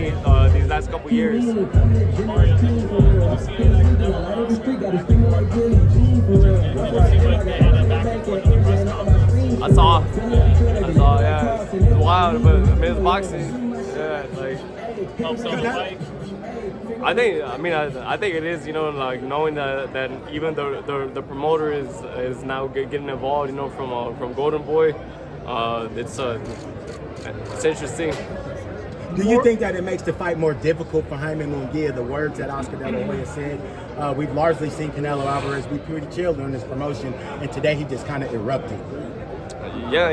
me these last couple years. I saw, yeah. It's wild, but I mean, it's boxing. Yeah, like. Helps on the fight. I think it is, like knowing that even the promoter is now getting involved, from Golden Boy. It's interesting. Do you think that it makes the fight more difficult for Jaime Munguia? The words that Oscar De La Hoya said. We've largely seen Canelo Alvarez be pretty chill during this promotion, and today he just kind of erupted. Yeah,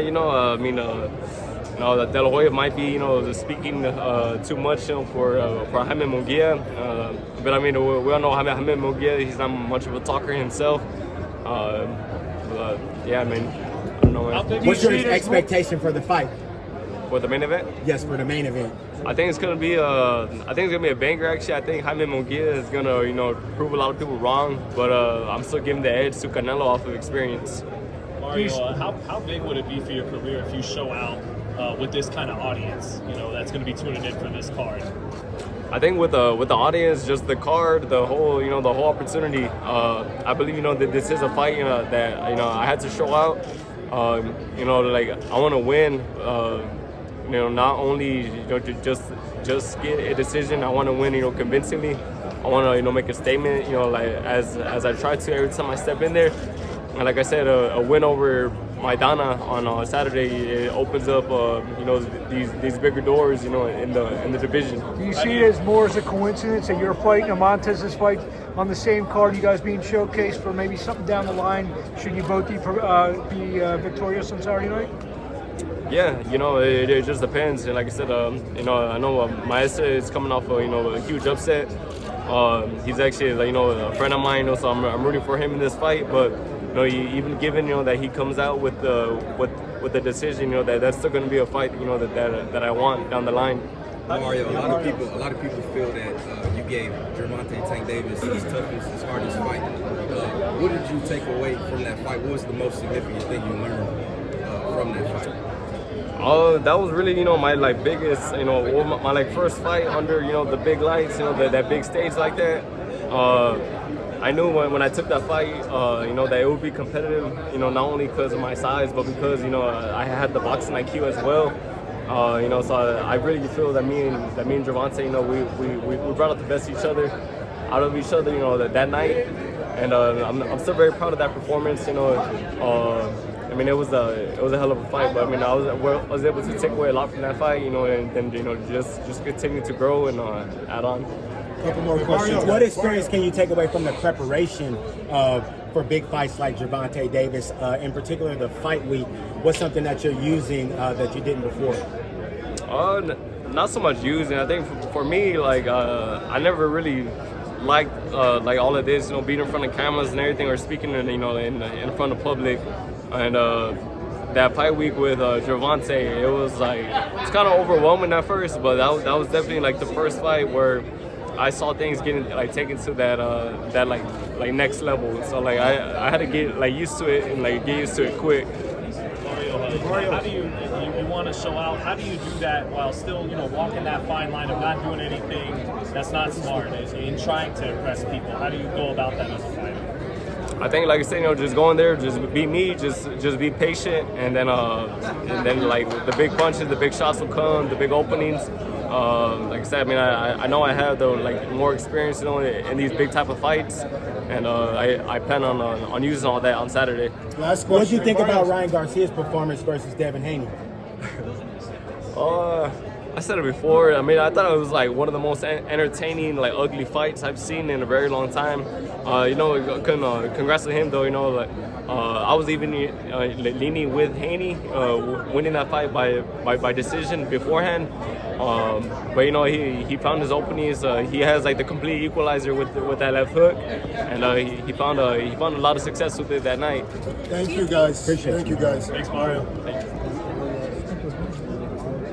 that De La Hoya might be, speaking too much for Jaime Munguia. But I mean, we all know Jaime Munguia. He's not much of a talker himself. But yeah, I mean, I don't know. What's your expectation for the fight? For the main event? Yes, for the main event. I think it's gonna be a banger. Actually, I think Jaime Munguia is gonna, prove a lot of people wrong. But I'm still giving the edge to Canelo off of experience. Mario, how big would it be for your career if you show out with this kind of audience? That's going to be tuning in for this card. I think with the audience, just the card, the whole opportunity. I believe that this is a fight that I had to show out. Like I want to win. Not only just get a decision. I want to win. Convincingly. I want to make a statement. Like as I try to every time I step in there. And like I said, a win over Maidana on Saturday, it opens up these bigger doors in the division. Do you see it as more as a coincidence that you're fighting a Montes' fight on the same card, you guys being showcased for maybe something down the line should you both be victorious on Saturday night? Yeah, it just depends. And like I said, I know Maestra is coming off a huge upset. He's actually a friend of mine, so I'm rooting for him in this fight. But even given that he comes out with the decision, that's still going to be a fight that I want down the line. Mario, a lot of people feel that you gave Gervonta Tank Davis his toughest, his hardest fight. What did you take away from that fight? What was the most significant thing you learned from that fight? That was really, my biggest, my first fight under, the big lights, that big stage like that. I knew when I took that fight, that it would be competitive, not only because of my size, but because, I had the boxing IQ as well. So I really feel that me and Gervonta, we brought out the best out of each other, that night. And I'm still very proud of that performance, I mean, it was a hell of a fight, but I mean, I was able to take away a lot from that fight, and then just continue to grow and add on. Couple more questions. What experience can you take away from the preparation for big fights like Gervonta Davis, in particular the fight week? What's something that you're using that you didn't before? Not so much using. I think for me, like I never really liked like all of this, being in front of cameras and everything, or speaking in front of public. And that fight week with Gervonta, it was it's kind of overwhelming at first, but that was definitely like the first fight where I saw things getting taken to that next level. So I had to get used to it and get used to it quick. Mario, how do you want to show out? How do you do that while still walking that fine line of not doing anything that's not smart and trying to impress people? How do you go about that as a fighter? I think, like I said, just going there, just be me, just be patient, and then the big punches, the big shots will come, the big openings. Like I said, I mean, I know I have the more experience, in these big type of fights, and I plan on using all that on Saturday. Last question. What do you think about Ryan Garcia's performance versus Devin Haney? I said it before. I mean, I thought it was one of the most entertaining, ugly fights I've seen in a very long time. Congrats to him though. I was even leaning with Haney, winning that fight by decision beforehand. But he found his openings. He has the complete equalizer with that left hook, and he found a lot of success with it that night. Thank you guys. Appreciate it. Thank you guys. Thanks, Mario.